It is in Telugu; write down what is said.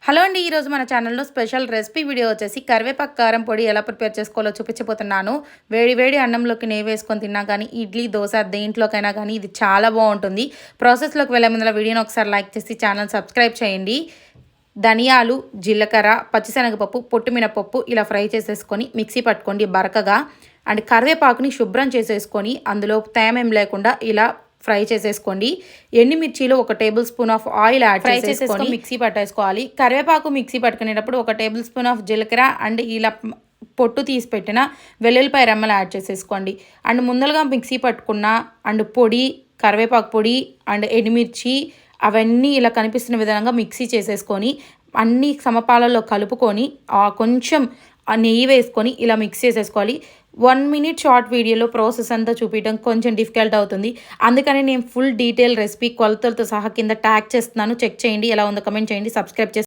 హలో అండి, ఈరోజు మన ఛానల్లో స్పెషల్ రెసిపీ వీడియో వచ్చేసి కరివేపాకు కారం పొడి ఎలా ప్రిపేర్ చేసుకోవాలో చూపించబోతున్నాను. వేడి వేడి అన్నంలోకి నెయ్యి వేసుకొని తిన్నా కానీ, ఇడ్లీ దోశ దేంట్లోకైనా కానీ ఇది చాలా బాగుంటుంది. ప్రాసెస్లోకి వెళ్ళే ముందర వీడియోని ఒకసారి లైక్ చేసి ఛానల్ సబ్స్క్రైబ్ చేయండి. ధనియాలు, జీలకర్ర, పచ్చిశనగపప్పు, పొట్టుమినపప్పు ఇలా ఫ్రై చేసేసుకొని మిక్సీ పట్టుకోండి బరకగా. అండ్ కరివేపాకుని శుభ్రం చేసేసుకొని అందులో తేమేం లేకుండా ఇలా ఫ్రై చేసేసుకోండి. ఎండుమిర్చిలో 1 table spoon of oil add చేసేసుకొని మిక్సీ పట్టేసుకోవాలి. కరివేపాకు మిక్సీ పట్టుకునేటప్పుడు 1 టేబుల్ స్పూన్ ఆఫ్ జీలకర్ర అండ్ ఇలా పొట్టు తీసి పెట్టిన వెల్లుల్లిపాయ రెమ్మలు యాడ్ చేసేసుకోండి. అండ్ ముందలుగా మిక్సీ పట్టుకున్న అండ్ పొడి, కరివేపాకు పొడి అండ్ ఎండుమిర్చి అవన్నీ ఇలా కనిపిస్తున్న విధంగా మిక్సీ చేసేసుకొని అన్ని సమపాలలో కలుపుకొని కొంచెం నెయ్యి వేసుకొని ఇలా మిక్స్ చేసేసుకోవాలి. 1 మినిట్ షార్ట్ వీడియోలో ప్రాసెస్ అంతా చూపించడం కొంచెం డిఫికల్ట్ అవుతుంది. అందుకని నేను ఫుల్ డీటెయిల్ రెసిపీ కొలతలతో సహా కింద ట్యాగ్ చేస్తున్నాను. చెక్ చేయండి, ఎలా ఉందో కమెంట్ చేయండి, సబ్స్క్రైబ్ చేసి